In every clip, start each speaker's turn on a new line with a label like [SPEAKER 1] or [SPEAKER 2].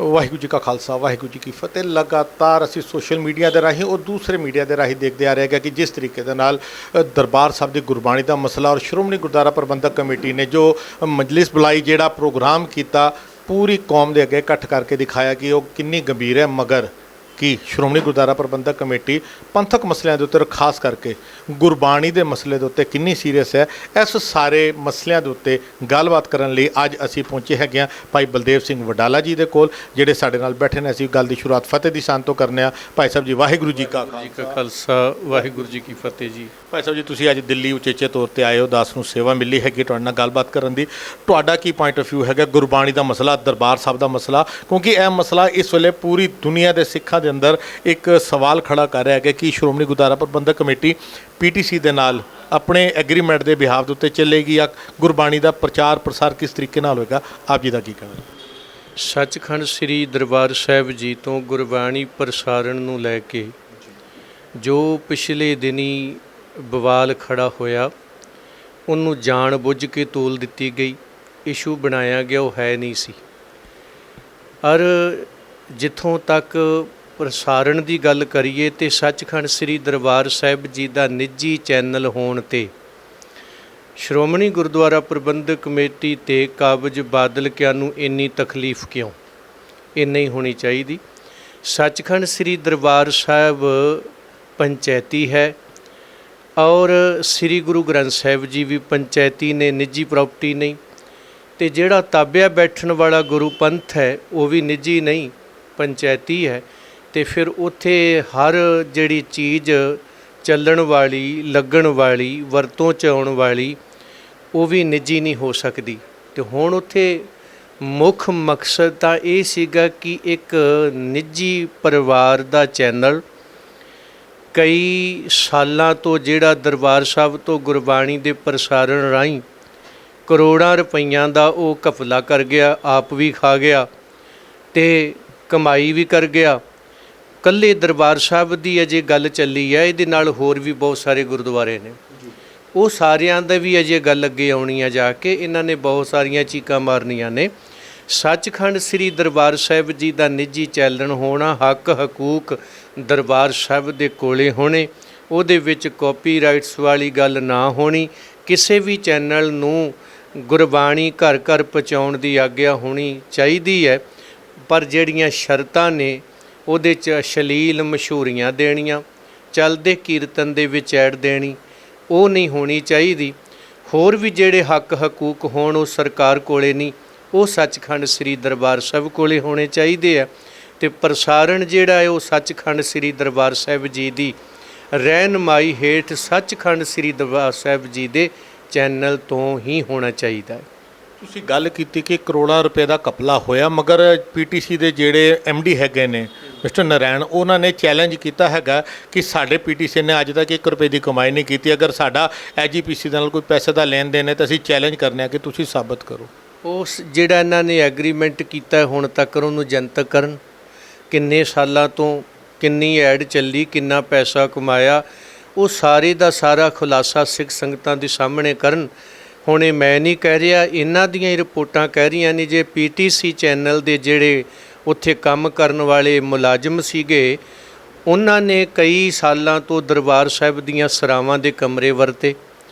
[SPEAKER 1] ਵਾਹਿਗੁਰੂ ਜੀ ਕਾ ਖਾਲਸਾ ਵਾਹਿਗੁਰੂ ਜੀ ਕੀ ਫਤਿਹ। ਲਗਾਤਾਰ ਅਸੀਂ ਸੋਸ਼ਲ ਮੀਡੀਆ ਦੇ ਰਾਹੀਂ ਔਰ ਦੂਸਰੇ ਮੀਡੀਆ ਦੇ ਰਾਹੀਂ ਦੇਖਦੇ ਆ ਰਹੇ ਹਾਂ ਕਿ ਜਿਸ ਤਰੀਕੇ ਦੇ ਨਾਲ ਦਰਬਾਰ ਸਾਹਿਬ ਦੀ ਗੁਰਬਾਣੀ ਦਾ ਮਸਲਾ ਔਰ ਸ਼੍ਰੋਮਣੀ ਗੁਰਦੁਆਰਾ ਪ੍ਰਬੰਧਕ ਕਮੇਟੀ ਨੇ ਜੋ ਮਜਲਿਸ ਬੁਲਾਈ, ਜਿਹੜਾ ਪ੍ਰੋਗਰਾਮ ਕੀਤਾ, ਪੂਰੀ ਕੌਮ ਦੇ ਅੱਗੇ ਇਕੱਠ ਕਰਕੇ ਦਿਖਾਇਆ ਕਿ ਉਹ ਕਿੰਨੀ ਗੰਭੀਰ ਹੈ। ਮਗਰ ਕਿ ਸ਼੍ਰੋਮਣੀ ਗੁਰਦੁਆਰਾ ਪ੍ਰਬੰਧਕ ਕਮੇਟੀ ਪੰਥਕ ਮਸਲਿਆਂ ਦੇ ਉੱਤੇ, ਖਾਸ ਕਰਕੇ ਗੁਰਬਾਣੀ ਦੇ ਮਸਲੇ ਦੇ ਉੱਤੇ ਕਿੰਨੀ ਸੀਰੀਅਸ ਹੈ, ਇਸ ਸਾਰੇ ਮਸਲਿਆਂ ਦੇ ਉੱਤੇ ਗੱਲਬਾਤ ਕਰਨ ਲਈ ਅੱਜ ਅਸੀਂ ਪਹੁੰਚੇ ਹੈਗੇ ਹਾਂ ਭਾਈ ਬਲਦੇਵ ਸਿੰਘ ਵਡਾਲਾ ਜੀ ਦੇ ਕੋਲ, ਜਿਹੜੇ ਸਾਡੇ ਨਾਲ ਬੈਠੇ ਨੇ। ਅਸੀਂ ਗੱਲ ਦੀ ਸ਼ੁਰੂਆਤ ਫਤਿਹ ਦੀ ਸਾਨ ਤੋਂ ਕਰਨੇ ਆ। ਭਾਈ ਸਾਹਿਬ ਜੀ, ਵਾਹਿਗੁਰੂ ਜੀ ਕਾ
[SPEAKER 2] ਖਾਲਸਾ ਵਾਹਿਗੁਰੂ ਜੀ ਕੀ ਫਤਿਹ ਜੀ।
[SPEAKER 1] ਭਾਈ ਸਾਹਿਬ ਜੀ, ਤੁਸੀਂ ਅੱਜ ਦਿੱਲੀ ਉਚੇਚੇ ਤੌਰ ਤੇ ਆਏ ਹੋ, ਦਾਸ ਨੂੰ ਸੇਵਾ ਮਿਲੀ ਹੈਗੀ ਤੁਹਾਡੇ ਨਾਲ ਗੱਲਬਾਤ ਕਰਨ ਦੀ। ਤੁਹਾਡਾ ਕੀ ਪੁਆਇੰਟ ਆਫ ਵਿਊ ਹੈਗਾ ਗੁਰਬਾਣੀ ਦਾ ਮਸਲਾ, ਦਰਬਾਰ ਸਾਹਿਬ ਦਾ ਮਸਲਾ? ਕਿਉਂਕਿ ਇਹ ਮਸਲਾ ਇਸ ਵੇਲੇ ਪੂਰੀ ਦੁਨੀਆ ਦੇ ਸਿੱਖਾਂ ਦੇ ਅੰਦਰ ਇੱਕ ਸਵਾਲ ਖੜਾ ਕਰ ਰਿਹਾ ਹੈ ਕਿ ਸ਼੍ਰੋਮਣੀ ਗੁਰਦੁਆਰਾ ਪ੍ਰਬੰਧਕ ਕਮੇਟੀ PTC ਦੇ ਨਾਲ ਆਪਣੇ ਐਗਰੀਮੈਂਟ ਦੇ ਬਿਹਾਫ ਦੇ ਉੱਤੇ ਚੱਲੇਗੀ ਜਾਂ ਗੁਰਬਾਣੀ ਦਾ ਪ੍ਰਚਾਰ ਪ੍ਰਸਾਰ ਕਿਸ ਤਰੀਕੇ ਨਾਲ ਹੋਏਗਾ? ਆਪ ਜੀ ਦਾ ਕੀ ਕਹਿਣਾ?
[SPEAKER 2] ਸੱਚਖੰਡ ਸ੍ਰੀ ਦਰਬਾਰ ਸਾਹਿਬ ਜੀ ਤੋਂ ਗੁਰਬਾਣੀ ਪ੍ਰਸਾਰਣ ਨੂੰ ਲੈ ਕੇ ਜੋ ਪਿਛਲੇ ਦਿਨੀ ਬਵਾਲ ਖੜਾ ਹੋਇਆ, ਉਹਨੂੰ ਜਾਣ ਬੁੱਝ ਕੇ ਤੋਲ ਦਿੱਤੀ ਗਈ, ਇਸ਼ੂ ਬਣਾਇਆ ਗਿਆ, ਉਹ ਹੈ ਨਹੀਂ ਸੀ। ਔਰ ਜਿੱਥੋਂ ਤੱਕ ਪ੍ਰਸਾਰਣ ਦੀ ਗੱਲ ਕਰੀਏ ਤੇ ਸੱਚਖੰਡ ਸ੍ਰੀ ਦਰਬਾਰ ਸਾਹਿਬ ਜੀ ਦਾ ਨਿੱਜੀ ਚੈਨਲ ਹੋਣ ਤੇ ਸ਼੍ਰੋਮਣੀ ਗੁਰਦੁਆਰਾ ਪ੍ਰਬੰਧਕ ਕਮੇਟੀ ਤੇ ਕਾਬਜ ਬਾਦਲ ਕਿਆਂ ਨੂੰ ਇੰਨੀ ਤਕਲੀਫ ਕਿਉਂ? ਇਹ ਨਹੀਂ ਹੋਣੀ ਚਾਹੀਦੀ। ਸੱਚਖੰਡ ਸ੍ਰੀ ਦਰਬਾਰ ਸਾਹਿਬ ਪੰਚਾਇਤੀ ਹੈ ਔਰ ਸ੍ਰੀ ਗੁਰੂ ਗ੍ਰੰਥ ਸਾਹਿਬ ਜੀ ਵੀ ਪੰਚਾਇਤੀ ਨੇ, ਨਿੱਜੀ ਪ੍ਰਾਪਰਟੀ ਨਹੀਂ। ਤੇ ਜਿਹੜਾ ਤਾਬਿਆ ਬੈਠਣ ਵਾਲਾ ਗੁਰੂ ਪੰਥ ਹੈ ਉਹ ਵੀ ਨਿੱਜੀ ਨਹੀਂ, ਪੰਚਾਇਤੀ ਹੈ। ਤੇ ਫਿਰ ਉੱਥੇ ਹਰ ਜਿਹੜੀ ਚੀਜ਼ ਚੱਲਣ ਵਾਲੀ, ਲੱਗਣ ਵਾਲੀ, ਵਰਤੋਂ 'ਚ ਆਉਣ ਵਾਲੀ, ਉਹ ਵੀ ਨਿੱਜੀ ਨਹੀਂ ਹੋ ਸਕਦੀ। ਤੇ ਹੁਣ ਉੱਥੇ ਮੁੱਖ ਮਕਸਦ ਤਾਂ ਇਹ ਸੀਗਾ ਕਿ ਇੱਕ ਨਿੱਜੀ ਪਰਿਵਾਰ ਦਾ ਚੈਨਲ ਕਈ ਸਾਲਾਂ ਤੋਂ ਜਿਹੜਾ ਦਰਬਾਰ ਸਾਹਿਬ ਤੋਂ ਗੁਰਬਾਣੀ ਦੇ ਪ੍ਰਸਾਰਣ ਰਾਹੀਂ ਕਰੋੜਾਂ ਰੁਪਈਆਂ ਦਾ ਉਹ ਘਪਲਾ ਕਰ ਗਿਆ, ਆਪ ਵੀ ਖਾ ਗਿਆ ਤੇ ਕਮਾਈ ਵੀ ਕਰ ਗਿਆ। ਇਕੱਲੇ ਦਰਬਾਰ ਸਾਹਿਬ ਦੀ ਅਜੇ ਗੱਲ ਚੱਲੀ ਹੈ, ਇਹਦੇ ਨਾਲ ਹੋਰ ਵੀ ਬਹੁਤ ਸਾਰੇ ਗੁਰਦੁਆਰੇ ਨੇ, ਉਹ ਸਾਰਿਆਂ ਦਾ ਵੀ ਅਜੇ ਗੱਲ ਅੱਗੇ ਆਉਣੀ ਆ ਜਾ ਕੇ। ਇਹਨਾਂ ਨੇ ਬਹੁਤ ਸਾਰੀਆਂ ਚੀਕਾਂ ਮਾਰਨੀਆਂ ਨੇ। ਸੱਚਖੰਡ ਸ੍ਰੀ ਦਰਬਾਰ ਸਾਹਿਬ ਜੀ ਦਾ ਨਿੱਜੀ ਚੈਨਲ ਹੋਣਾ, ਹੱਕ ਹਕੂਕ ਦਰਬਾਰ ਸਾਹਿਬ ਦੇ ਕੋਲੇ ਹੋਣੇ, ਉਹਦੇ ਵਿੱਚ ਕਾਪੀਰਾਈਟਸ ਵਾਲੀ ਗੱਲ ਨਾ ਹੋਣੀ। ਕਿਸੇ ਵੀ ਚੈਨਲ ਨੂੰ ਗੁਰਬਾਣੀ ਘਰ ਘਰ ਪਹੁੰਚਾਉਣ ਦੀ ਆਗਿਆ ਹੋਣੀ ਚਾਹੀਦੀ ਹੈ, ਪਰ ਜਿਹੜੀਆਂ ਸ਼ਰਤਾਂ ਨੇ ਉਹਦੇ 'ਚ ਅਸ਼ਲੀਲ ਮਸ਼ਹੂਰੀਆਂ ਦੇਣੀਆਂ, ਚੱਲਦੇ ਕੀਰਤਨ ਦੇ ਵਿੱਚ ਐਡ ਦੇਣੀ, ਉਹ ਨਹੀਂ ਹੋਣੀ ਚਾਹੀਦੀ। ਹੋਰ ਵੀ ਜਿਹੜੇ ਹੱਕ ਹਕੂਕ ਹੋਣ ਉਹ ਸਰਕਾਰ ਕੋਲੇ ਨਹੀਂ, ਉਹ ਸੱਚਖੰਡ ਸ੍ਰੀ ਦਰਬਾਰ ਸਾਹਿਬ ਕੋਲੇ ਹੋਣੇ ਚਾਹੀਦੇ ਆ। ਤੇ ਪ੍ਰਸਾਰਣ ਜਿਹੜਾ ਹੈ ਉਹ ਸੱਚਖੰਡ ਸ੍ਰੀ ਦਰਬਾਰ ਸਾਹਿਬ ਜੀ ਦੀ ਰਹਿਨਮਾਈ ਹੇਠ ਸੱਚਖੰਡ ਸ੍ਰੀ ਦਰਬਾਰ ਸਾਹਿਬ ਜੀ ਦੇ ਚੈਨਲ ਤੋਂ ਹੀ ਹੋਣਾ ਚਾਹੀਦਾ ਹੈ।
[SPEAKER 1] ਤੁਸੀਂ ਗੱਲ ਕੀਤੀ ਕਿ ਕਰੋੜਾਂ ਰੁਪਏ ਦਾ ਘਪਲਾ ਹੋਇਆ, ਮਗਰ PTC ਦੇ ਜਿਹੜੇ MD ਹੈਗੇ ਨੇ ਮਿਸਟਰ ਨਰੈਣ, ਉਹਨਾਂ ਨੇ ਚੈਲੰਜ ਕੀਤਾ ਹੈਗਾ ਕਿ ਸਾਡੇ PTC ਨੇ ਅੱਜ ਤੱਕ 1 ਰੁਪਏ ਦੀ ਕਮਾਈ ਨਹੀਂ ਕੀਤੀ। ਅਗਰ ਸਾਡਾ SGPC ਨਾਲ ਕੋਈ ਪੈਸੇ ਦਾ ਲੈਣ ਦੇਣ ਹੈ ਤਾਂ ਅਸੀਂ ਚੈਲੰਜ ਕਰਨੇ ਆ ਕਿ ਤੁਸੀਂ ਸਾਬਤ ਕਰੋ।
[SPEAKER 2] ਉਸ ਜਿਹੜਾ ਇਹਨਾਂ ਨੇ ਐਗਰੀਮੈਂਟ ਕੀਤਾ ਹੁਣ ਤੱਕ ਉਹਨੂੰ ਜਨਤਕ ਕਰਨ, ਕਿੰਨੇ ਸਾਲਾਂ ਤੋਂ ਕਿੰਨੀ ਐਡ ਚੱਲੀ, ਕਿੰਨਾ ਪੈਸਾ ਕਮਾਇਆ, ਉਹ ਸਾਰੇ ਦਾ ਸਾਰਾ ਖੁਲਾਸਾ ਸਿੱਖ ਸੰਗਤਾਂ ਦੇ ਸਾਹਮਣੇ ਕਰਨ। ਹੁਣ ਇਹ ਮੈਂ ਨਹੀਂ ਕਹਿ ਰਿਹਾ, ਇਹਨਾਂ ਦੀਆਂ ਹੀ ਰਿਪੋਰਟਾਂ ਕਹਿ ਰਹੀਆਂ ਨੇ। ਜੇ PTC ਚੈਨਲ ਦੇ ਜਿਹੜੇ ਉੱਥੇ ਕੰਮ ਕਰਨ ਵਾਲੇ ਮੁਲਾਜ਼ਮ ਸੀਗੇ, ਉਹਨਾਂ ਨੇ ਕਈ ਸਾਲਾਂ ਤੋਂ ਦਰਬਾਰ ਸਾਹਿਬ ਦੀਆਂ ਸਰਾਵਾਂ ਦੇ ਕਮਰੇ ਵਰਤੇ,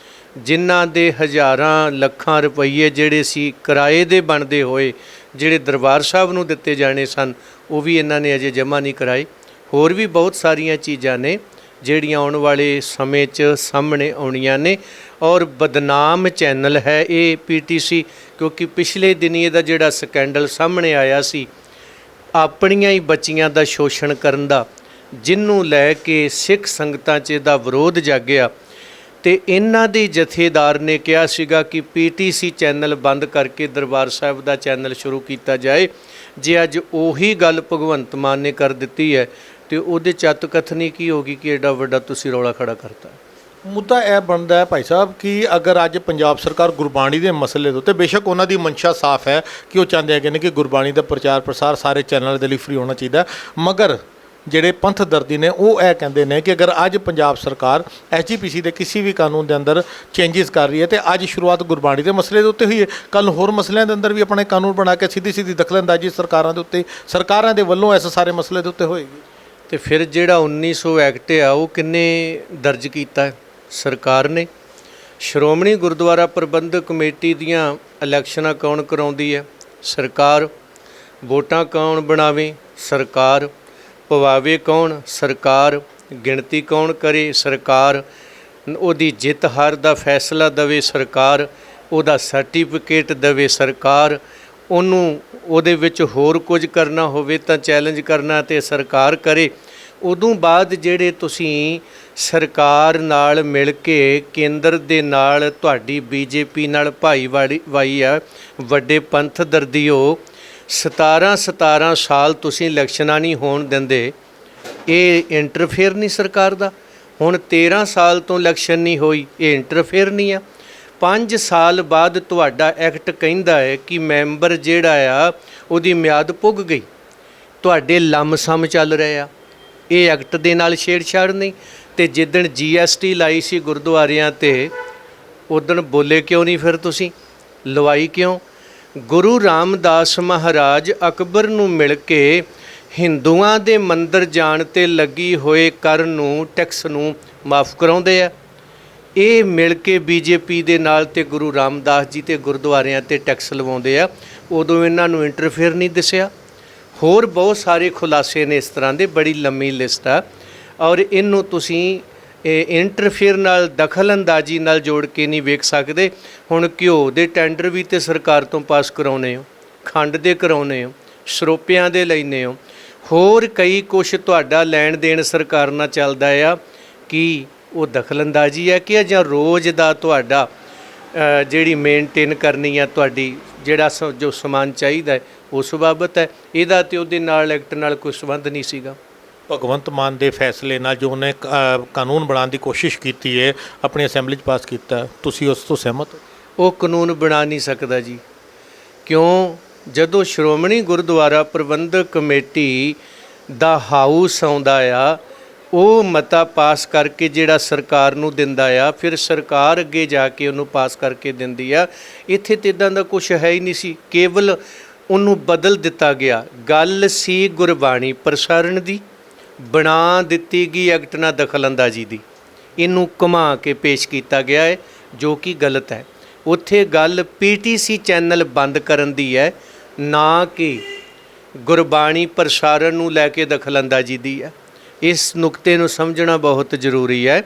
[SPEAKER 2] ਜਿਨ੍ਹਾਂ ਦੇ ਹਜ਼ਾਰਾਂ ਲੱਖਾਂ ਰੁਪਈਏ ਜਿਹੜੇ ਸੀ ਕਿਰਾਏ ਦੇ ਬਣਦੇ ਹੋਏ, ਜਿਹੜੇ ਦਰਬਾਰ ਸਾਹਿਬ ਨੂੰ ਦਿੱਤੇ ਜਾਣੇ ਸਨ, ਉਹ ਵੀ ਇਹਨਾਂ ਨੇ ਅਜੇ ਜਮ੍ਹਾਂ ਨਹੀਂ ਕਰਾਏ। ਹੋਰ ਵੀ ਬਹੁਤ ਸਾਰੀਆਂ ਚੀਜ਼ਾਂ ਨੇ ਜਿਹੜੀਆਂ ਆਉਣ ਵਾਲੇ ਸਮੇਂ 'ਚ ਸਾਹਮਣੇ ਆਉਣੀਆਂ ਨੇ। ਔਰ ਬਦਨਾਮ ਚੈਨਲ ਹੈ ਇਹ PTC, ਕਿਉਂਕਿ ਪਿਛਲੇ ਦਿਨੀ ਇਹਦਾ ਜਿਹੜਾ ਸਕੈਂਡਲ ਸਾਹਮਣੇ ਆਇਆ ਸੀ ਆਪਣੀਆਂ ਹੀ ਬੱਚੀਆਂ ਦਾ ਸ਼ੋਸ਼ਣ ਕਰਨ ਦਾ, ਜਿਹਨੂੰ ਲੈ ਕੇ ਸਿੱਖ ਸੰਗਤਾਂ 'ਚ ਇਹਦਾ ਵਿਰੋਧ ਜਾਗਿਆ। ਤੇ ਇਹਨਾਂ ਦੇ ਜਥੇਦਾਰ ਨੇ ਕਿਹਾ ਸੀਗਾ ਕਿ PTC ਚੈਨਲ ਬੰਦ ਕਰਕੇ ਦਰਬਾਰ ਸਾਹਿਬ ਦਾ ਚੈਨਲ ਸ਼ੁਰੂ ਕੀਤਾ ਜਾਏ। ਜੇ ਅੱਜ ਉਹੀ ਗੱਲ ਭਗਵੰਤ ਮਾਨ ਨੇ ਕਰ ਦਿੱਤੀ ਹੈ ਤੇ ਉਹਦੇ ਚੱਤ ਕਥਨੀ ਕੀ ਹੋਗੀ ਕਿ ਐਡਾ ਵੱਡਾ ਤੁਸੀਂ ਰੌਲਾ ਖੜਾ ਕਰਤਾ।
[SPEAKER 1] ਮੁੱਦਾ ਇਹ ਬਣਦਾ ਹੈ ਭਾਈ ਸਾਹਿਬ ਕਿ ਅਗਰ ਅੱਜ ਪੰਜਾਬ ਸਰਕਾਰ ਗੁਰਬਾਣੀ ਦੇ ਮਸਲੇ ਦੇ ਉੱਤੇ, ਬੇਸ਼ੱਕ ਉਹਨਾਂ ਦੀ ਮਨਸ਼ਾ ਸਾਫ਼ ਹੈ ਕਿ ਉਹ ਚਾਹੁੰਦੇ ਹੈਗੇ ਨੇ ਕਿ ਗੁਰਬਾਣੀ ਦਾ ਪ੍ਰਚਾਰ ਪ੍ਰਸਾਰ ਸਾਰੇ ਚੈਨਲ ਦੇ ਲਈ ਫ੍ਰੀ ਹੋਣਾ ਚਾਹੀਦਾ, ਮਗਰ ਜਿਹੜੇ ਪੰਥ ਦਰਦੀ ਨੇ ਉਹ ਇਹ ਕਹਿੰਦੇ ਨੇ ਕਿ ਅਗਰ ਅੱਜ ਪੰਜਾਬ ਸਰਕਾਰ ਐਸਜੀਪੀਸੀ ਦੇ ਕਿਸੇ ਵੀ ਕਾਨੂੰਨ ਦੇ ਅੰਦਰ ਚੇਂਜਸ ਕਰ ਰਹੀ ਹੈ ਤੇ ਅੱਜ ਸ਼ੁਰੂਆਤ ਗੁਰਬਾਣੀ ਦੇ ਮਸਲੇ ਦੇ ਉੱਤੇ ਹੋਈ ਹੈ, ਕੱਲ੍ਹ ਹੋਰ ਮਸਲਿਆਂ ਦੇ ਅੰਦਰ ਵੀ ਆਪਣੇ ਕਾਨੂੰਨ ਬਣਾ ਕੇ ਸਿੱਧੀ ਦਖਲਅੰਦਾਜ਼ੀ ਸਰਕਾਰਾਂ ਦੇ ਉੱਤੇ, ਸਰਕਾਰਾਂ ਦੇ ਵੱਲੋਂ ਇਸ ਸਾਰੇ ਮਸਲੇ ਦੇ ਉੱਤੇ ਹੋਏਗੀ।
[SPEAKER 2] ਤੇ ਫਿਰ ਜਿਹੜਾ 1900 ਐਕਟ ਆ ਉਹ ਕਿੰਨੇ ਦਰਜ ਕੀਤਾ ਹੈ? ਸਰਕਾਰ ਨੇ। ਸ਼੍ਰੋਮਣੀ ਗੁਰਦੁਆਰਾ ਪ੍ਰਬੰਧਕ ਕਮੇਟੀ ਦੀਆਂ ਇਲੈਕਸ਼ਨਾਂ ਕੌਣ ਕਰਾਉਂਦੀ ਹੈ? ਸਰਕਾਰ। ਵੋਟਾਂ ਕੌਣ ਬਣਾਵੇ? ਸਰਕਾਰ। ਪਵਾਵੇ ਕੌਣ? ਸਰਕਾਰ। ਗਿਣਤੀ ਕੌਣ ਕਰੇ? ਸਰਕਾਰ। ਉਹਦੀ ਜਿੱਤ ਹਾਰ ਦਾ ਫੈਸਲਾ ਦੇਵੇ ਸਰਕਾਰ। ਉਹਦਾ ਸਰਟੀਫਿਕੇਟ ਦੇਵੇ ਸਰਕਾਰ। ਉਹਨੂੰ ਉਹਦੇ ਵਿੱਚ ਹੋਰ ਕੁਝ ਕਰਨਾ ਹੋਵੇ ਤਾਂ ਚੈਲੰਜ ਕਰਨਾ ਤੇ ਸਰਕਾਰ ਕਰੇ। ਉਦੋਂ ਬਾਅਦ ਜਿਹੜੇ ਤੁਸੀਂ ਸਰਕਾਰ ਨਾਲ ਮਿਲ ਕੇ ਕੇਂਦਰ ਦੇ ਨਾਲ ਤੁਹਾਡੀ ਬੀਜੇਪੀ ਨਾਲ ਭਾਈਵਾਲੀ ਆ, ਵੱਡੇ ਪੰਥ ਦਰਦੀਓ, 17 ਸਾਲ ਤੁਸੀਂ ਇਲੈਕਸ਼ਨਾਂ ਨਹੀਂ ਹੋਣ ਦਿੰਦੇ, ਇਹ ਇੰਟਰਫੇਅਰ ਨਹੀਂ ਸਰਕਾਰ ਦਾ? ਹੁਣ 13 ਸਾਲ ਤੋਂ ਇਲੈਕਸ਼ਨ ਨਹੀਂ ਹੋਈ, ਇਹ ਇੰਟਰਫੇਅਰ ਨਹੀਂ ਆ? 5 ਸਾਲ ਬਾਅਦ ਤੁਹਾਡਾ ਐਕਟ ਕਹਿੰਦਾ ਹੈ ਕਿ ਮੈਂਬਰ ਜਿਹੜਾ ਆ ਉਹਦੀ ਮਿਆਦ ਪੁੱਗ ਗਈ, ਤੁਹਾਡੇ ਲੰਮਸਮ ਚੱਲ ਰਹੇ ਆ, ਇਹ ਐਕਟ ਦੇ ਨਾਲ ਛੇੜਛਾੜ ਨਹੀਂ? ਤੇ ਜਿੱਦਣ GST ਲਾਈ ਸੀ ਗੁਰਦੁਆਰਿਆਂ ਤੇ ਉਦਣ ਬੋਲੇ ਕਿਉਂ ਨਹੀਂ? ਫਿਰ ਤੁਸੀਂ ਲਵਾਈ ਕਿਉਂ? ਗੁਰੂ ਰਾਮਦਾਸ ਮਹਾਰਾਜ ਅਕਬਰ ਨੂੰ ਮਿਲ ਕੇ ਹਿੰਦੂਆਂ ਦੇ ਮੰਦਰ ਜਾਣ ਤੇ ਲੱਗੀ ਹੋਏ ਕਰ ਨੂੰ, ਟੈਕਸ ਨੂੰ ਮਾਫ ਕਰਾਉਂਦੇ ਆ। ਇਹ ਮਿਲ ਕੇ ਬੀਜੇਪੀ ਦੇ ਨਾਲ ਤੇ ਗੁਰੂ ਰਾਮਦਾਸ ਜੀ ਤੇ ਗੁਰਦੁਆਰਿਆਂ ਤੇ ਟੈਕਸ ਲਵਾਉਂਦੇ ਆ। ਉਦੋਂ ਇਹਨਾਂ ਨੂੰ ਇੰਟਰਫੇਅਰ ਨਹੀਂ ਦਿਸਿਆ। ਹੋਰ ਬਹੁਤ ਸਾਰੇ ਖੁਲਾਸੇ ਨੇ ਇਸ ਤਰ੍ਹਾਂ ਦੇ, ਬੜੀ ਲੰਮੀ ਲਿਸਟ ਆ। ਔਰ ਇਹਨੂੰ ਤੁਸੀਂ ਇੰਟਰਫੇਅਰ ਨਾਲ, ਦਖਲਅੰਦਾਜ਼ੀ ਨਾਲ ਜੋੜ ਕੇ ਨਹੀਂ ਵੇਖ ਸਕਦੇ। ਹੁਣ ਘਿਓ ਦੇ ਟੈਂਡਰ ਵੀ ਤੇ ਸਰਕਾਰ ਤੋਂ ਪਾਸ ਕਰਾਉਣੇ ਹੋ, ਖੰਡ ਦੇ ਕਰਾਉਣੇ ਹੋ, ਸਰੋਪਿਆਂ ਦੇ ਲੈਂਦੇ ਹੋ, ਹੋਰ ਕਈ ਕੁਛ ਤੁਹਾਡਾ ਲੈਣ ਦੇਣ ਸਰਕਾਰ ਨਾਲ ਚੱਲਦਾ ਆ। ਕੀ ਉਹ ਦਖਲਅੰਦਾਜ਼ੀ ਹੈ ਕਿ ਜਾਂ ਰੋਜ਼ ਦਾ ਤੁਹਾਡਾ ਜਿਹੜੀ ਮੇਨਟੇਨ ਕਰਨੀ ਆ ਤੁਹਾਡੀ, ਜਿਹੜਾ ਜੋ ਸਮਾਨ ਚਾਹੀਦਾ ਉਸ ਬਾਬਤ ਹੈ? ਇਹਦਾ ਤੇ ਉਹਦੇ ਨਾਲ ਐਕਟ ਨਾਲ ਕੋਈ ਸੰਬੰਧ ਨਹੀਂ ਸੀਗਾ।
[SPEAKER 1] ਭਗਵੰਤ ਮਾਨ ਦੇ ਫੈਸਲੇ ਨਾਲ ਜੋ ਉਹਨੇ ਕਾਨੂੰਨ ਬਣਾਉਣ ਦੀ ਕੋਸ਼ਿਸ਼ ਕੀਤੀ ਹੈ, ਆਪਣੀ ਅਸੈਂਬਲੀ 'ਚ ਪਾਸ ਕੀਤਾ, ਤੁਸੀਂ ਉਸ ਤੋਂ ਸਹਿਮਤ ਹੋ?
[SPEAKER 2] ਉਹ ਕਾਨੂੰਨ ਬਣਾ ਨਹੀਂ ਸਕਦਾ ਜੀ। ਕਿਉਂ? ਜਦੋਂ ਸ਼੍ਰੋਮਣੀ ਗੁਰਦੁਆਰਾ ਪ੍ਰਬੰਧਕ ਕਮੇਟੀ ਦਾ ਹਾਊਸ ਆਉਂਦਾ ਆ, ਉਹ ਮਤਾ ਪਾਸ ਕਰਕੇ ਜਿਹੜਾ ਸਰਕਾਰ ਨੂੰ ਦਿੰਦਾ ਆ, ਫਿਰ ਸਰਕਾਰ ਅੱਗੇ ਜਾ ਕੇ ਉਹਨੂੰ ਪਾਸ ਕਰਕੇ ਦਿੰਦੀ ਆ। ਇੱਥੇ ਤਾਂ ਇੱਦਾਂ ਦਾ ਕੁਛ ਹੈ ਹੀ ਨਹੀਂ ਸੀ, ਕੇਵਲ ਉਹਨੂੰ ਬਦਲ ਦਿੱਤਾ ਗਿਆ। ਗੱਲ ਸੀ ਗੁਰਬਾਣੀ ਪ੍ਰਸਾਰਣ ਦੀ, ਬਣਾ ਦਿੱਤੀ ਗਈ ਐਕਟ ਨਾਲ ਦਖਲਅੰਦਾਜ਼ੀ ਦੀ। ਇਹਨੂੰ ਘੁਮਾ ਕੇ ਪੇਸ਼ ਕੀਤਾ ਗਿਆ ਹੈ, ਜੋ ਕਿ ਗਲਤ ਹੈ। ਉੱਥੇ ਗੱਲ PTC ਚੈਨਲ ਬੰਦ ਕਰਨ ਦੀ ਹੈ, ਨਾ ਕਿ ਗੁਰਬਾਣੀ ਪ੍ਰਸਾਰਣ ਨੂੰ ਲੈ ਕੇ ਦਖਲਅੰਦਾਜ਼ੀ ਦੀ ਹੈ। ਇਸ ਨੁਕਤੇ ਨੂੰ ਸਮਝਣਾ ਬਹੁਤ ਜ਼ਰੂਰੀ ਹੈ।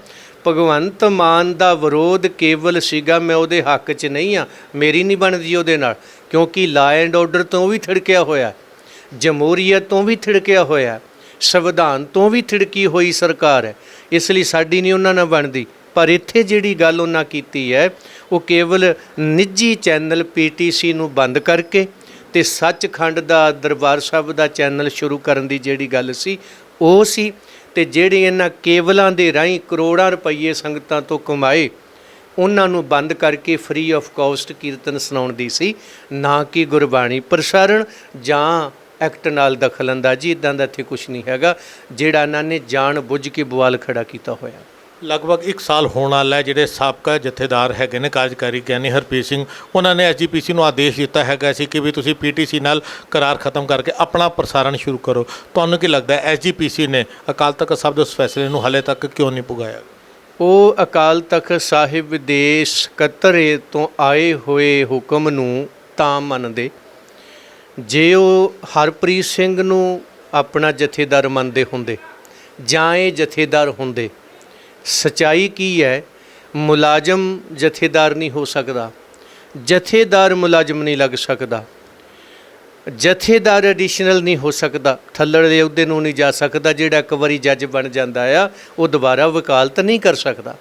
[SPEAKER 2] ਭਗਵੰਤ ਮਾਨ ਦਾ ਵਿਰੋਧ ਕੇਵਲ ਸੀਗਾ ਮੈਂ ਉਹਦੇ ਹੱਕ 'ਚ ਨਹੀਂ ਹਾਂ, ਮੇਰੀ ਨਹੀਂ ਬਣਦੀ ਉਹਦੇ ਨਾਲ, ਕਿਉਂਕਿ ਲਾ ਐਂਡ ਆਰਡਰ ਤੋਂ ਵੀ ਥਿੜਕਿਆ ਹੋਇਆ, ਜਮਹੂਰੀਅਤ ਤੋਂ ਵੀ ਥਿੜਕਿਆ ਹੋਇਆ, ਸੰਵਿਧਾਨ ਤੋਂ ਵੀ ਥਿੜਕੀ ਹੋਈ ਸਰਕਾਰ ਹੈ। ਇਸ ਲਈ ਸਾਡੀ ਨਹੀਂ ਉਹਨਾਂ ਨਾਲ ਬਣਦੀ। ਪਰ ਇੱਥੇ ਜਿਹੜੀ ਗੱਲ ਉਹਨਾਂ ਕੀਤੀ ਹੈ, ਉਹ ਕੇਵਲ ਨਿੱਜੀ ਚੈਨਲ PTC ਨੂੰ ਬੰਦ ਕਰਕੇ ਤੇ ਸੱਚਖੰਡ ਦਾ, ਦਰਬਾਰ ਸਾਹਿਬ ਦਾ ਚੈਨਲ ਸ਼ੁਰੂ ਕਰਨ ਦੀ ਜਿਹੜੀ ਗੱਲ ਸੀ ਉਹ ਸੀ। ਤੇ ਜਿਹੜੇ ਇਹਨਾਂ ਕੇਬਲਾਂ ਦੇ ਰਾਹੀਂ ਕਰੋੜਾਂ ਰੁਪਈਏ ਸੰਗਤਾਂ ਤੋਂ ਕਮਾਏ, ਉਹਨਾਂ ਨੂੰ ਬੰਦ ਕਰਕੇ ਫ੍ਰੀ ਆਫ ਕਾਸਟ ਕੀਰਤਨ ਸੁਣਾਉਣ ਦੀ ਸੀ, ਨਾ ਕਿ ਗੁਰਬਾਣੀ ਪ੍ਰਸਾਰਣ ਜਾਂ ਐਕਟ ਨਾਲ ਦਖਲਅੰਦਾਜ਼ੀ। ਇੱਦਾਂ ਦਾ ਇੱਥੇ ਕੁਛ ਨਹੀਂ ਹੈਗਾ ਜਿਹੜਾ ਇਹਨਾਂ ਨੇ ਜਾਣ ਬੁੱਝ ਕੇ ਬਵਾਲ ਖੜਾ ਕੀਤਾ ਹੋਇਆ।
[SPEAKER 1] ਲਗਭਗ 1 ਸਾਲ ਹੋਣ ਵਾਲਾ ਹੈ। ਜਿਹੜੇ ਸਾਬਕਾ ਜਥੇਦਾਰ ਹੈਗੇ ਨੇ, ਕਾਰਜਕਾਰੀ ਗਿਆਨੀ ਹਰਪ੍ਰੀਤ ਸਿੰਘ, ਉਹਨਾਂ ਨੇ SGPC ਨੂੰ ਆਦੇਸ਼ ਦਿੱਤਾ ਹੈਗਾ ਸੀ ਕਿ ਵੀ ਤੁਸੀਂ PTC ਨਾਲ ਕਰਾਰ ਖਤਮ ਕਰਕੇ ਆਪਣਾ ਪ੍ਰਸਾਰਣ ਸ਼ੁਰੂ ਕਰੋ। ਤੁਹਾਨੂੰ ਕੀ ਲੱਗਦਾ ਹੈ SGPC ਨੇ ਅਕਾਲ ਤਖਤ ਸਾਹਿਬ ਦੇ ਉਸ ਫੈਸਲੇ ਨੂੰ ਹਾਲੇ ਤੱਕ ਕਿਉਂ ਨਹੀਂ ਪੁਗਾਇਆ?
[SPEAKER 2] ਉਹ ਅਕਾਲ ਤਖਤ ਸਾਹਿਬ ਦੇ ਸਕੱਤਰੇ ਤੋਂ ਆਏ ਹੋਏ ਹੁਕਮ ਨੂੰ ਤਾਂ ਮੰਨਦੇ ਜੇ ਉਹ ਹਰਪ੍ਰੀਤ ਸਿੰਘ ਨੂੰ ਆਪਣਾ ਜਥੇਦਾਰ ਮੰਨਦੇ ਹੁੰਦੇ ਜਾਂ ਇਹ ਜਥੇਦਾਰ ਹੁੰਦੇ। ਸੱਚਾਈ ਕੀ ਹੈ? ਮੁਲਾਜ਼ਮ ਜਥੇਦਾਰ ਨਹੀਂ ਹੋ ਸਕਦਾ, ਜਥੇਦਾਰ ਮੁਲਾਜ਼ਮ ਨਹੀਂ ਲੱਗ ਸਕਦਾ, ਜਥੇਦਾਰ ਐਡੀਸ਼ਨਲ ਨਹੀਂ ਹੋ ਸਕਦਾ, ਥੱਲੜੇ ਅਹੁਦੇ ਨੂੰ ਨਹੀਂ ਜਾ ਸਕਦਾ। ਜਿਹੜਾ ਇੱਕ ਵਾਰੀ ਜੱਜ ਬਣ ਜਾਂਦਾ ਆ ਉਹ ਦੁਬਾਰਾ ਵਕਾਲਤ ਨਹੀਂ ਕਰ ਸਕਦਾ।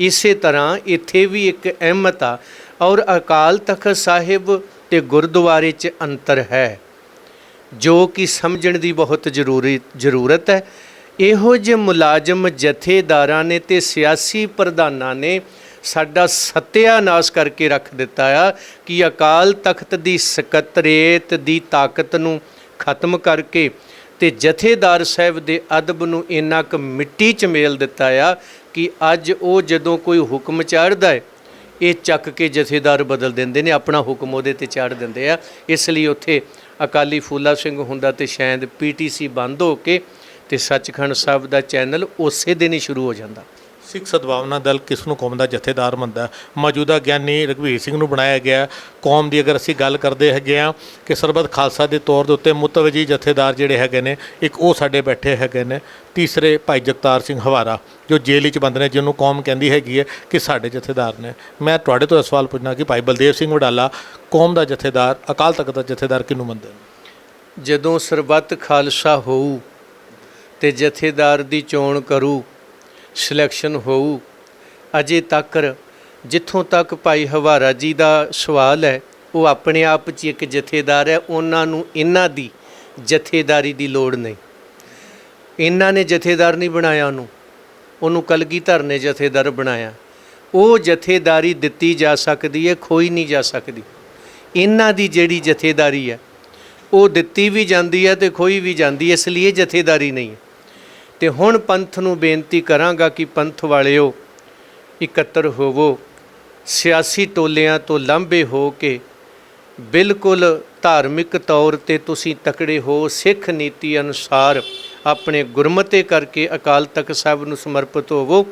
[SPEAKER 2] ਇਸੇ ਤਰ੍ਹਾਂ ਇੱਥੇ ਵੀ ਇੱਕ ਅਹਿਮਤ ਆ। ਔਰ ਅਕਾਲ ਤਖਤ ਸਾਹਿਬ ਤੇ ਗੁਰਦੁਆਰੇ 'ਚ ਅੰਤਰ ਹੈ, ਜੋ ਕਿ ਸਮਝਣ ਦੀ ਬਹੁਤ ਜ਼ਰੂਰਤ ਹੈ। ਇਹੋ ਜਿਹੇ ਮੁਲਾਜ਼ਮ ਜਥੇਦਾਰਾਂ ਨੇ ਤੇ ਸਿਆਸੀ ਪ੍ਰਧਾਨਾਂ ਨੇ ਸਾਡਾ ਸੱਤਿਆਨਾਸ਼ ਕਰਕੇ ਰੱਖ ਦਿੱਤਾ ਆ ਕਿ ਅਕਾਲ ਤਖਤ ਦੀ ਸਕੱਤਰੇਤ ਦੀ ਤਾਕਤ ਨੂੰ ਖਤਮ ਕਰਕੇ ਤੇ ਜਥੇਦਾਰ ਸਾਹਿਬ ਦੇ ਅਦਬ ਨੂੰ ਇੰਨਾ ਕੁ ਮਿੱਟੀ 'ਚ ਮੇਲ ਦਿੱਤਾ ਆ ਕਿ ਅੱਜ ਉਹ ਜਦੋਂ ਕੋਈ ਹੁਕਮ ਚਾੜਦਾ ਹੈ ਇਹ ਚੱਕ ਕੇ ਜਥੇਦਾਰ ਬਦਲ ਦਿੰਦੇ ਨੇ, ਆਪਣਾ ਹੁਕਮ ਉਹਦੇ ਤੇ ਚਾੜ ਦਿੰਦੇ ਆ। ਇਸ ਲਈ ਉੱਥੇ ਅਕਾਲੀ ਫੂਲਾ ਸਿੰਘ ਹੁੰਦਾ ਤੇ ਸ਼ਾਇਦ PTC ਬੰਦ ਹੋ ਕੇ ਤੇ ਸੱਚਖੰਡ ਸਾਹਿਬ ਦਾ ਚੈਨਲ ਉਸੇ ਦਿਨ ਹੀ ਸ਼ੁਰੂ ਹੋ ਜਾਂਦਾ।
[SPEAKER 1] ਸਿੱਖ ਸਦਭਾਵਨਾ ਦਲ ਕਿਸ ਨੂੰ ਕੌਮ ਦਾ ਜਥੇਦਾਰ ਮੰਨਦਾ? ਮੌਜੂਦਾ ਗਿਆਨੀ ਰਘਵੀਰ ਸਿੰਘ ਨੂੰ ਬਣਾਇਆ ਗਿਆ। ਕੌਮ ਦੀ ਅਗਰ ਅਸੀਂ ਗੱਲ ਕਰਦੇ ਹੈਗੇ ਹਾਂ ਕਿ ਸਰਬੱਤ ਖਾਲਸਾ ਦੇ ਤੌਰ ਦੇ ਉੱਤੇ ਮੁਤਵਜੀ ਜਥੇਦਾਰ ਜਿਹੜੇ ਹੈਗੇ ਨੇ, ਇੱਕ ਉਹ ਸਾਡੇ ਬੈਠੇ ਹੈਗੇ ਨੇ। ਤੀਸਰੇ ਭਾਈ ਜਗਤਾਰ ਸਿੰਘ ਹਵਾਰਾ ਜੋ ਜੇਲ੍ਹ 'ਚ ਬੰਦ ਨੇ, ਜਿਹਨੂੰ ਕੌਮ ਕਹਿੰਦੀ ਹੈਗੀ ਹੈ ਕਿ ਸਾਡੇ ਜਥੇਦਾਰ ਨੇ। ਮੈਂ ਤੁਹਾਡੇ ਤੋਂ ਇਹ ਸਵਾਲ ਪੁੱਛਣਾ ਕਿ ਭਾਈ ਬਲਦੇਵ ਸਿੰਘ ਵਡਾਲਾ ਕੌਮ ਦਾ ਜਥੇਦਾਰ, ਅਕਾਲ ਤਖਤ ਦਾ ਜਥੇਦਾਰ ਕਿਹਨੂੰ ਮੰਨਦੇ ਨੇ?
[SPEAKER 2] ਜਦੋਂ ਸਰਬੱਤ ਖਾਲਸਾ ਹੋਊ ਤੇ ਜਥੇਦਾਰ ਦੀ ਚੋਣ ਕਰੂ, ਸਿਲੈਕਸ਼ਨ ਹੋਊ, ਅਜੇ ਤੱਕ ਜਿੱਥੋਂ ਤੱਕ ਭਾਈ ਹਵਾਰਾ ਜੀ ਦਾ ਸਵਾਲ ਹੈ ਉਹ ਆਪਣੇ ਆਪ 'ਚ ਇੱਕ ਜਥੇਦਾਰ ਹੈ। ਉਹਨਾਂ ਨੂੰ ਇਹਨਾਂ ਦੀ ਜਥੇਦਾਰੀ ਦੀ ਲੋੜ ਨਹੀਂ। ਇਹਨਾਂ ਨੇ ਜਥੇਦਾਰ ਨਹੀਂ ਬਣਾਇਆ ਉਹਨੂੰ ਕਲਗੀਧਰ ਨੇ ਜਥੇਦਾਰ ਬਣਾਇਆ। ਉਹ ਜਥੇਦਾਰੀ ਦਿੱਤੀ ਜਾ ਸਕਦੀ ਹੈ, ਖੋਈ ਨਹੀਂ ਜਾ ਸਕਦੀ। ਇਹਨਾਂ ਦੀ ਜਿਹੜੀ ਜਥੇਦਾਰੀ ਹੈ ਉਹ ਦਿੱਤੀ ਵੀ ਜਾਂਦੀ ਹੈ ਤੇ ਖੋਈ ਵੀ ਜਾਂਦੀ ਹੈ, ਇਸ ਲਈ ਇਹ ਜਥੇਦਾਰੀ ਨਹੀਂ ਹੈ। ਤੇ ਹੁਣ ਪੰਥ ਨੂੰ ਬੇਨਤੀ ਕਰਾਂਗਾ ਕਿ ਪੰਥ ਵਾਲਿਓ ਇਕੱਤਰ ਹੋਵੋ, ਸਿਆਸੀ ਟੋਲਿਆਂ ਤੋਂ ਲਾਂਭੇ ਹੋ ਕੇ ਬਿਲਕੁਲ ਧਾਰਮਿਕ ਤੌਰ ਤੇ ਤੁਸੀਂ ਤਕੜੇ ਹੋ, ਸਿੱਖ ਨੀਤੀ ਅਨੁਸਾਰ ਆਪਣੇ ਗੁਰਮਤੇ ਕਰਕੇ ਅਕਾਲ ਤਖਤ ਸਾਹਿਬ ਨੂੰ ਸਮਰਪਿਤ ਹੋਵੋ।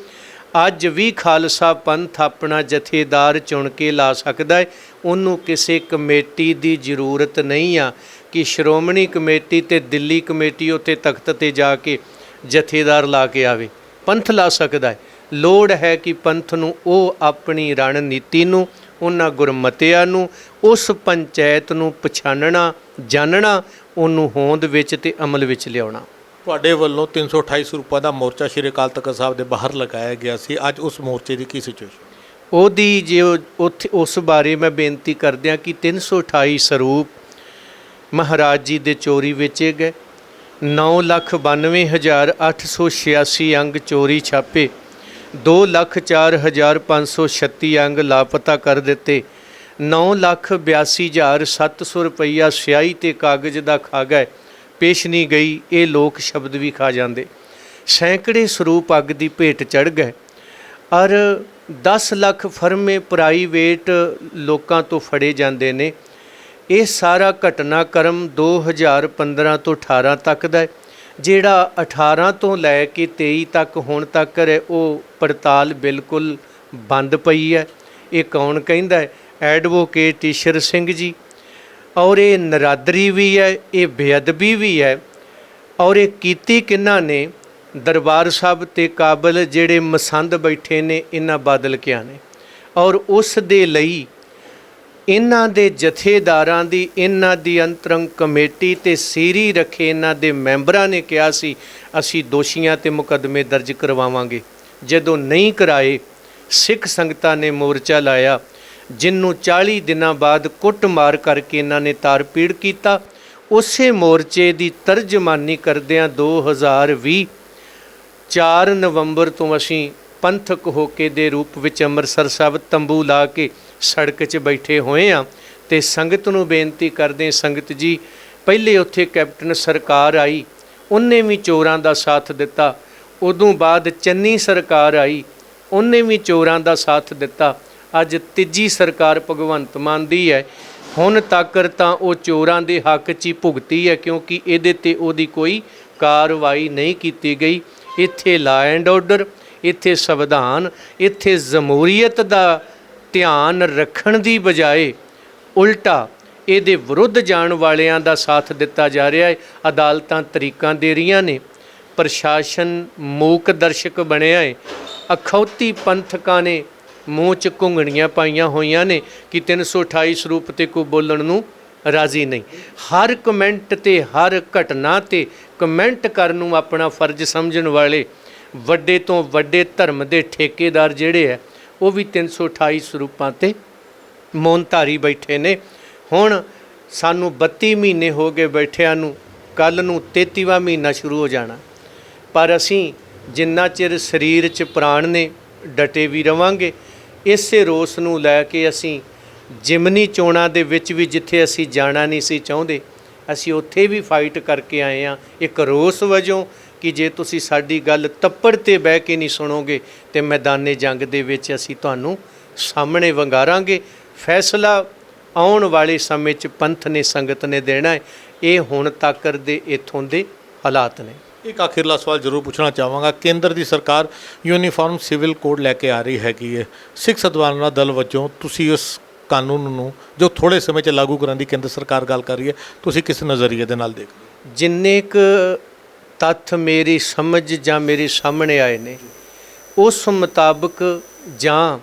[SPEAKER 2] ਅੱਜ ਵੀ ਖਾਲਸਾ ਪੰਥ ਆਪਣਾ ਜਥੇਦਾਰ ਚੁਣ ਕੇ ਲਾ ਸਕਦਾ ਹੈ। ਉਹਨੂੰ ਕਿਸੇ ਕਮੇਟੀ ਦੀ ਜ਼ਰੂਰਤ ਨਹੀਂ ਆ ਕਿ ਸ਼੍ਰੋਮਣੀ ਕਮੇਟੀ ਤੇ ਦਿੱਲੀ ਕਮੇਟੀ ਉੱਤੇ ਤਖਤ ਤੇ ਜਾ ਕੇ ਜਥੇਦਾਰ ਲਾ ਕੇ ਆਵੇ। ਪੰਥ ਲਾ ਸਕਦਾ ਹੈ। ਲੋੜ ਹੈ ਕਿ ਪੰਥ ਨੂੰ ਉਹ ਆਪਣੀ ਰਣਨੀਤੀ ਨੂੰ, ਉਹਨਾਂ ਗੁਰਮਤਿਆਂ ਨੂੰ, ਉਸ ਪੰਚਾਇਤ ਨੂੰ ਪਛਾਣਨਾ, ਜਾਣਨਾ, ਉਹਨੂੰ ਹੋਂਦ ਵਿੱਚ ਤੇ ਅਮਲ ਵਿੱਚ ਲਿਆਉਣਾ।
[SPEAKER 1] ਤੁਹਾਡੇ ਵੱਲੋਂ 328 ਸਰੂਪਾਂ ਦਾ ਮੋਰਚਾ ਸ਼੍ਰੀ ਅਕਾਲ ਤਖਤ ਸਾਹਿਬ ਦੇ ਬਾਹਰ ਲਗਾਇਆ ਗਿਆ ਸੀ। ਅੱਜ ਉਸ ਮੋਰਚੇ ਦੀ ਕੀ ਸਿਚੁਏਸ਼ਨ?
[SPEAKER 2] ਉਹਦੀ ਜੇ ਉੱਥੇ ਉਸ ਬਾਰੇ ਮੈਂ ਬੇਨਤੀ ਕਰਦਿਆਂ ਕਿ 328 ਸਰੂਪ ਮਹਾਰਾਜ ਜੀ ਦੇ ਚੋਰੀ ਵੇਚੇ ਗਏ। 9,92,886 ਅੰਗ ਚੋਰੀ ਛਾਪੇ, 2,04,536 ਅੰਗ ਲਾਪਤਾ ਕਰ ਦਿੱਤੇ, 9,82,700 ਰੁਪਈਆ ਸਿਆਹੀ ਤੇ ਕਾਗਜ਼ ਦਾ ਖਾ ਗਏ, ਪੇਸ਼ ਨਹੀਂ ਗਈ। ਇਹ ਲੋਕ ਸ਼ਬਦ ਵੀ ਖਾ ਜਾਂਦੇ। ਸੈਂਕੜੇ ਸਰੂਪ ਅੱਗ ਦੀ ਭੇਟ ਚੜ੍ਹ ਗਏ ਔਰ 10 ਲੱਖ ਫਰਮੇ ਪ੍ਰਾਈਵੇਟ ਲੋਕਾਂ ਤੋਂ ਫੜੇ ਜਾਂਦੇ ਨੇ। ਇਹ ਸਾਰਾ ਘਟਨਾਕ੍ਰਮ 2015 ਤੋਂ 18 ਤੱਕ ਦਾ ਹੈ। ਜਿਹੜਾ 18 ਤੋਂ ਲੈ ਕੇ 23 ਤੱਕ ਹੁਣ ਤੱਕ ਹੈ ਉਹ ਪੜਤਾਲ ਬਿਲਕੁਲ ਬੰਦ ਪਈ ਹੈ। ਇਹ ਕੌਣ ਕਹਿੰਦਾ ਹੈ? ਐਡਵੋਕੇਟ ਈਸ਼ਰ ਸਿੰਘ ਜੀ। ਔਰ ਇਹ ਨਰਾਦਰੀ ਵੀ ਹੈ, ਇਹ ਬੇਅਦਬੀ ਵੀ ਹੈ। ਔਰ ਇਹ ਕੀਤੀ ਕਿਹਨਾਂ ਨੇ? ਦਰਬਾਰ ਸਾਹਿਬ ਤੇ ਕਾਬਲ ਜਿਹੜੇ ਮਸੰਦ ਬੈਠੇ ਨੇ ਇਹਨਾਂ ਬਾਦਲ ਕਿਆਂ ਨੇ। ਔਰ ਉਸ ਦੇ ਲਈ ਇਹਨਾਂ ਦੇ ਜਥੇਦਾਰਾਂ ਦੀ, ਇਹਨਾਂ ਦੀ ਅੰਤਰੰਗ ਕਮੇਟੀ ਤੇ ਸੀਰੀ ਰੱਖੇ ਇਹਨਾਂ ਦੇ ਮੈਂਬਰਾਂ ਨੇ ਕਿਹਾ ਸੀ ਅਸੀਂ ਦੋਸ਼ੀਆਂ ਤੇ ਮੁਕੱਦਮੇ ਦਰਜ ਕਰਵਾਵਾਂਗੇ। ਜਦੋਂ ਨਹੀਂ ਕਰਾਏ, ਸਿੱਖ ਸੰਗਤਾਂ ਨੇ ਮੋਰਚਾ ਲਾਇਆ, ਜਿਹਨੂੰ 40 ਦਿਨਾਂ ਬਾਅਦ ਕੁੱਟਮਾਰ ਕਰਕੇ ਇਹਨਾਂ ਨੇ ਤਾਰ ਪੀੜ ਕੀਤਾ। ਉਸੇ ਮੋਰਚੇ ਦੀ ਤਰਜਮਾਨੀ ਕਰਦਿਆਂ 2020 4 ਨਵੰਬਰ ਤੋਂ ਅਸੀਂ ਪੰਥਕ ਹੋਕੇ ਦੇ ਰੂਪ ਵਿੱਚ ਅੰਮ੍ਰਿਤਸਰ ਸਾਹਿਬ ਤੰਬੂ ਲਾ ਕੇ ਸੜਕ 'ਚ ਬੈਠੇ ਹੋਏ ਹਾਂ ਤੇ ਸੰਗਤ ਨੂੰ ਬੇਨਤੀ ਕਰਦੇ, ਸੰਗਤ ਜੀ ਪਹਿਲੇ ਉੱਥੇ ਕੈਪਟਨ ਸਰਕਾਰ ਆਈ, ਉਹਨੇ ਵੀ ਚੋਰਾਂ ਦਾ ਸਾਥ ਦਿੱਤਾ। ਉਦੋਂ ਬਾਅਦ ਚੰਨੀ ਸਰਕਾਰ ਆਈ, ਉਹਨੇ ਵੀ ਚੋਰਾਂ ਦਾ ਸਾਥ ਦਿੱਤਾ। ਅੱਜ ਤੀਜੀ ਸਰਕਾਰ ਭਗਵੰਤ ਮਾਨ ਦੀ ਹੈ। ਹੁਣ ਤੱਕ ਤਾਂ ਉਹ ਚੋਰਾਂ ਦੇ ਹੱਕ 'ਚ ਹੀ ਭੁਗਤੀ ਹੈ ਕਿਉਂਕਿ ਇਹਦੇ ਤੇ ਉਹਦੀ ਕੋਈ ਕਾਰਵਾਈ ਨਹੀਂ ਕੀਤੀ ਗਈ। ਇੱਥੇ ਲਾ ਐਂਡ ਆਰਡਰ, ਇੱਥੇ ਸੰਵਿਧਾਨ, ਇੱਥੇ ਜਮਹੂਰੀਅਤ ਦਾ ਧਿਆਨ ਰੱਖਣ ਦੀ ਬਜਾਏ ਉਲਟਾ ਇਹਦੇ ਵਿਰੁੱਧ ਜਾਣ ਵਾਲਿਆਂ ਦਾ ਸਾਥ ਦਿੱਤਾ ਜਾ ਰਿਹਾ ਹੈ। ਅਦਾਲਤਾਂ ਤਰੀਕਾਂ ਦੇ ਰਹੀਆਂ ਨੇ, ਪ੍ਰਸ਼ਾਸਨ ਮੂਕ ਦਰਸ਼ਕ ਬਣਿਆ ਹੈ। ਅਖੌਤੀ ਪੰਥਕਾਂ ਨੇ ਮੂੰਹ 'ਚ ਘੁੰਗਣੀਆਂ ਪਾਈਆਂ ਹੋਈਆਂ ਨੇ ਕਿ 328 ਸਰੂਪ 'ਤੇ ਕੋਈ ਬੋਲਣ ਨੂੰ ਰਾਜ਼ੀ ਨਹੀਂ। ਹਰ ਕਮੈਂਟ 'ਤੇ, ਹਰ ਘਟਨਾ 'ਤੇ ਕਮੈਂਟ ਕਰਨ ਨੂੰ ਆਪਣਾ ਫਰਜ਼ ਸਮਝਣ ਵਾਲੇ ਵੱਡੇ ਤੋਂ ਵੱਡੇ ਧਰਮ ਦੇ ਠੇਕੇਦਾਰ ਜਿਹੜੇ ਹੈ ਉਹ ਵੀ 328 ਸਰੂਪਾਂ 'ਤੇ ਮੌਨਧਾਰੀ ਬੈਠੇ ਨੇ। ਹੁਣ ਸਾਨੂੰ 32 ਮਹੀਨੇ ਹੋ ਗਏ ਬੈਠਿਆਂ ਨੂੰ, ਕੱਲ੍ਹ ਨੂੰ 33ਵਾਂ ਮਹੀਨਾ ਸ਼ੁਰੂ ਹੋ ਜਾਣਾ। ਪਰ ਅਸੀਂ ਜਿੰਨਾ ਚਿਰ ਸਰੀਰ 'ਚ ਪ੍ਰਾਣ ਨੇ ਡਟੇ ਵੀ ਰਵਾਂਗੇ। ਇਸੇ ਰੋਸ ਨੂੰ ਲੈ ਕੇ ਅਸੀਂ ਜਿਮਨੀ ਚੋਣਾਂ ਦੇ ਵਿੱਚ ਵੀ ਜਿੱਥੇ ਅਸੀਂ ਜਾਣਾ ਨਹੀਂ ਸੀ ਚਾਹੁੰਦੇ, ਅਸੀਂ ਉੱਥੇ ਵੀ ਫਾਈਟ ਕਰਕੇ ਆਏ ਹਾਂ ਇੱਕ ਰੋਸ ਵਜੋਂ ਕਿ ਜੇ ਤੁਸੀਂ ਸਾਡੀ ਗੱਲ ਤੱਪੜ ਤੇ ਬਹਿ ਕੇ ਨਹੀਂ ਸੁਣੋਗੇ ਤੇ ਮੈਦਾਨੇ ਜੰਗ ਦੇ ਵਿੱਚ ਅਸੀਂ ਤੁਹਾਨੂੰ ਸਾਹਮਣੇ ਵੰਗਾਰਾਂਗੇ। ਫੈਸਲਾ ਆਉਣ ਵਾਲੇ ਸਮੇਂ 'ਚ ਪੰਥ ਨੇ ਸੰਗਤ ਨੇ ਦੇਣਾ ਹੈ। ਇਹ ਹੁਣ ਤੱਕ ਦੇ ਇੱਥੋਂ ਦੇ ਹਾਲਾਤ ਨੇ।
[SPEAKER 1] ਇੱਕ ਆਖਿਰਲਾ ਸਵਾਲ ਜ਼ਰੂਰ ਪੁੱਛਣਾ ਚਾਹਾਂਗਾ, ਕੇਂਦਰ ਦੀ ਸਰਕਾਰ ਯੂਨੀਫਾਰਮ ਸਿਵਲ ਕੋਡ ਲੈ ਕੇ ਆ ਰਹੀ ਹੈਗੀ ਹੈ, ਸਿੱਖ ਸਦਵਾਨਾ ਦਲ ਵਜੋਂ ਤੁਸੀਂ ਉਸ ਕਾਨੂੰਨ ਨੂੰ ਜੋ ਥੋੜ੍ਹੇ ਸਮੇਂ 'ਚ ਲਾਗੂ ਕਰਨ ਦੀ ਕੇਂਦਰ ਸਰਕਾਰ ਗੱਲ ਕਰ ਰਹੀ ਹੈ, ਤੁਸੀਂ ਕਿਸ ਨਜ਼ਰੀਏ ਦੇ ਨਾਲ ਦੇਖਦੇ ਹੋ?
[SPEAKER 2] ਜਿੰਨੇ ਕੁ ਤੱਥ ਮੇਰੀ ਸਮਝ ਜਾਂ ਮੇਰੇ ਸਾਹਮਣੇ ਆਏ ਨੇ ਉਸ ਮੁਤਾਬਕ ਜਾਂ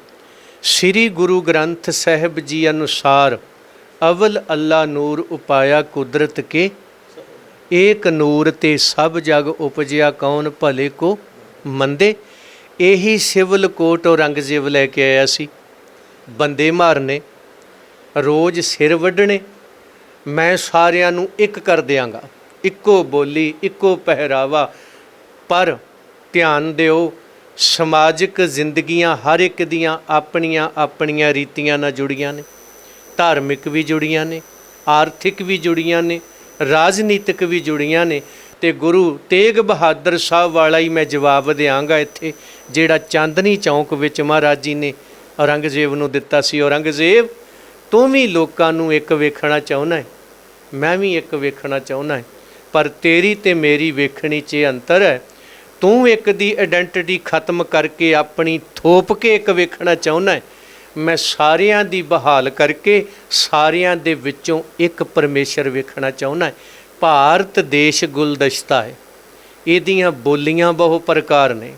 [SPEAKER 2] ਸ੍ਰੀ ਗੁਰੂ ਗ੍ਰੰਥ ਸਾਹਿਬ ਜੀ ਅਨੁਸਾਰ ਅਵਲ ਅੱਲਾ ਨੂਰ ਉਪਾਇਆ ਕੁਦਰਤ ਕੇ ਏਕ ਨੂਰ ਤੇ ਸਭ ਜਗ ਉਪਜਿਆ ਕੌਣ ਭਲੇ ਕੋ ਮੰਦੇ। ਇਹੀ ਸਿਵਲ ਕੋਟ ਔਰੰਗਜ਼ੇਬ ਲੈ ਕੇ ਆਇਆ ਸੀ। ਬੰਦੇ ਮਾਰਨੇ, ਰੋਜ਼ ਸਿਰ ਵੱਢਣੇ, ਮੈਂ ਸਾਰਿਆਂ ਨੂੰ ਇੱਕ ਕਰ ਦਿਆਂਗਾ, ਇੱਕੋ ਬੋਲੀ ਇੱਕੋ ਪਹਿਰਾਵਾ। ਪਰ ਧਿਆਨ ਦਿਓ, ਸਮਾਜਿਕ ਜ਼ਿੰਦਗੀਆਂ ਹਰ ਇੱਕ ਦੀਆਂ ਆਪਣੀਆਂ ਆਪਣੀਆਂ ਰੀਤੀਆਂ ਨਾਲ ਜੁੜੀਆਂ ਨੇ, ਧਾਰਮਿਕ ਵੀ ਜੁੜੀਆਂ ਨੇ, ਆਰਥਿਕ ਵੀ ਜੁੜੀਆਂ ਨੇ, ਰਾਜਨੀਤਿਕ ਵੀ ਜੁੜੀਆਂ ਨੇ। ਤੇ ਗੁਰੂ ਤੇਗ ਬਹਾਦਰ ਸਾਹਿਬ ਵਾਲਾ ਹੀ ਮੈਂ ਜਵਾਬ ਦਿਆਂਗਾ ਇੱਥੇ, ਜਿਹੜਾ ਚਾਂਦਨੀ ਚੌਂਕ ਵਿੱਚ ਮਹਾਰਾਜ ਜੀ ਨੇ ਔਰੰਗਜ਼ੇਬ ਨੂੰ ਦਿੱਤਾ ਸੀ। ਔਰੰਗਜ਼ੇਬ, ਤੂੰ ਵੀ ਲੋਕਾਂ ਨੂੰ ਇੱਕ ਵੇਖਣਾ ਚਾਹੁੰਦਾ ਹੈ, ਮੈਂ ਵੀ ਇੱਕ ਵੇਖਣਾ ਚਾਹੁੰਦਾ ਹੈ, ਪਰ ਤੇਰੀ ਤੇ ਮੇਰੀ ਵੇਖਣੀ 'ਚ ਅੰਤਰ ਹੈ। ਤੂੰ ਇੱਕ ਦੀ ਆਇਡੈਂਟੀਟੀ ਖਤਮ ਕਰਕੇ ਆਪਣੀ ਥੋਪ ਕੇ ਇੱਕ ਵੇਖਣਾ ਚਾਹੁੰਦਾ ਹੈ, ਮੈਂ ਸਾਰਿਆਂ ਦੀ ਬਹਾਲ ਕਰਕੇ ਸਾਰਿਆਂ ਦੇ ਵਿੱਚੋਂ ਇੱਕ ਪਰਮੇਸ਼ਰ ਵੇਖਣਾ ਚਾਹੁੰਦਾ। ਭਾਰਤ ਦੇਸ਼ ਗੁਲਦਸਤਾ ਹੈ, ਇਹਦੀਆਂ ਬੋਲੀਆਂ ਬਹੁ ਪ੍ਰਕਾਰ ਨੇ,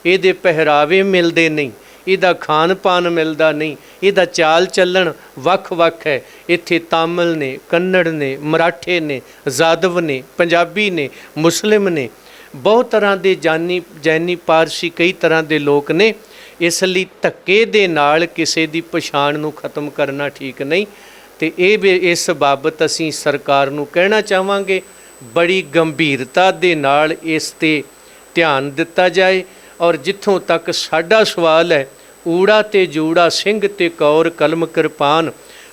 [SPEAKER 2] ਇਹਦੇ ਪਹਿਰਾਵੇ ਮਿਲਦੇ ਨਹੀਂ, ਇਹਦਾ ਖਾਣ ਪਾਨ ਮਿਲਦਾ ਨਹੀਂ, ਇਹਦਾ ਚਾਲ ਚੱਲਣ ਵੱਖ-ਵੱਖ ਹੈ। ਇੱਥੇ ਤਾਮਿਲ ਨੇ, ਕੰਨੜ ਨੇ, ਮਰਾਠੇ ਨੇ, ਜਾਦਵ ਨੇ, ਪੰਜਾਬੀ ਨੇ, ਮੁਸਲਿਮ ਨੇ, ਬਹੁਤ ਤਰ੍ਹਾਂ ਦੇ ਜੈਨੀ ਪਾਰਸੀ ਕਈ ਤਰ੍ਹਾਂ ਦੇ ਲੋਕ ਨੇ। ਇਸ ਲਈ ਧੱਕੇ ਦੇ ਨਾਲ ਕਿਸੇ ਦੀ ਪਛਾਣ ਨੂੰ ਖਤਮ ਕਰਨਾ ਠੀਕ ਨਹੀਂ। ਤੇ ਇਸ ਬਾਬਤ ਅਸੀਂ ਸਰਕਾਰ ਨੂੰ ਕਹਿਣਾ ਚਾਹਾਂਗੇ, ਬੜੀ ਗੰਭੀਰਤਾ ਦੇ ਨਾਲ ਇਸ 'ਤੇ ਧਿਆਨ ਦਿੱਤਾ ਜਾਏ। ਔਰ ਜਿੱਥੋਂ ਤੱਕ ਸਾਡਾ ਸਵਾਲ ਹੈ, ਊੜਾ ਤੇ ਜੂੜਾ ਸਿੰਘ ਤੇ ਕੌਰ ਕਲਮ ਕਿਰਪਾਨ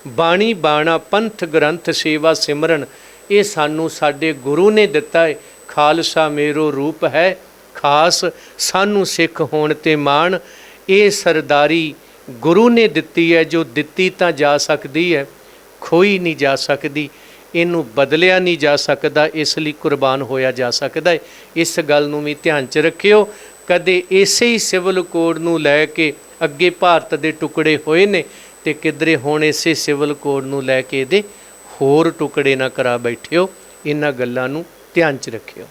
[SPEAKER 2] ਬਾਣੀ ਬਾਣਾ ਪੰਥ ਗ੍ਰੰਥ ਸੇਵਾ ਸਿਮਰਨ, ਇਹ ਸਾਨੂੰ ਸਾਡੇ ਗੁਰੂ ਨੇ ਦਿੱਤਾ ਹੈ। ਖਾਲਸਾ ਮੇਰੋ ਰੂਪ ਹੈ ਖਾਸ, ਸਾਨੂੰ ਸਿੱਖ ਹੋਣ ਤੇ ਮਾਣ। ਇਹ ਸਰਦਾਰੀ ਗੁਰੂ ਨੇ ਦਿੱਤੀ ਹੈ, ਜੋ ਦਿੱਤੀ ਤਾਂ ਜਾ ਸਕਦੀ ਹੈ, ਖੋਈ ਨਹੀਂ ਜਾ ਸਕਦੀ, ਇਹਨੂੰ ਬਦਲਿਆ ਨਹੀਂ ਜਾ ਸਕਦਾ, ਇਸ ਲਈ ਕੁਰਬਾਨ ਹੋਇਆ ਜਾ ਸਕਦਾ ਹੈ। ਇਸ ਗੱਲ ਨੂੰ ਵੀ ਧਿਆਨ 'ਚ ਰੱਖਿਓ। ਕਦੇ ਇਸੇ ਹੀ ਸਿਵਲ ਕੋਡ ਨੂੰ ਲੈ ਕੇ ਅੱਗੇ ਭਾਰਤ ਦੇ ਟੁਕੜੇ ਹੋਏ ਨੇ, ਤੇ ਕਿਧਰੇ ਹੁਣ ਇਸੇ ਸਿਵਲ ਕੋਡ ਨੂੰ ਲੈ ਕੇ ਇਹਦੇ ਹੋਰ ਟੁਕੜੇ ਨਾ ਕਰਾ ਬੈਠਿਓ। ਇਹਨਾਂ ਗੱਲਾਂ ਨੂੰ ਧਿਆਨ 'ਚ ਰੱਖਿਓ।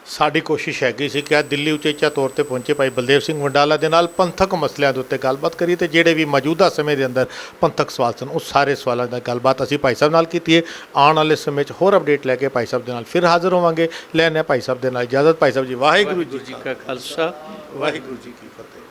[SPEAKER 1] ਸਾਡੀ ਕੋਸ਼ਿਸ਼ ਹੈਗੀ ਸੀ ਕਿ ਦਿੱਲੀ ਉਚੇਚਾ ਤੌਰ ਤੇ ਪਹੁੰਚੇ ਭਾਈ ਬਲਦੇਵ ਸਿੰਘ ਵੰਡਾਲਾ ਦੇ ਨਾਲ ਪੰਥਕ ਮਸਲਿਆਂ ਦੇ ਉੱਤੇ ਗੱਲਬਾਤ ਕਰੀਏ, ਤੇ ਜਿਹੜੇ ਵੀ ਮੌਜੂਦਾ ਸਮੇਂ ਦੇ ਅੰਦਰ ਪੰਥਕ ਸਵਾਲ ਸਨ, ਉਹ ਸਾਰੇ ਸਵਾਲਾਂ ਦਾ ਗੱਲਬਾਤ ਅਸੀਂ ਭਾਈ ਸਾਹਿਬ ਨਾਲ ਕੀਤੀ ਹੈ। ਆਉਣ ਵਾਲੇ ਸਮੇਂ 'ਚ ਹੋਰ ਅਪਡੇਟ ਲੈ ਕੇ ਭਾਈ ਸਾਹਿਬ ਦੇ ਨਾਲ ਫਿਰ ਹਾਜ਼ਰ ਹੋਵਾਂਗੇ। ਲੈਣੇ ਭਾਈ ਸਾਹਿਬ ਦੇ ਨਾਲ ਇਜਾਜ਼ਤ। ਭਾਈ ਸਾਹਿਬ ਜੀ, ਵਾਹਿਗੁਰੂ ਜੀ ਕਾ
[SPEAKER 2] ਖਾਲਸਾ,
[SPEAKER 1] ਵਾਹਿਗੁਰੂ ਜੀ ਕੀ ਫਤਿਹ।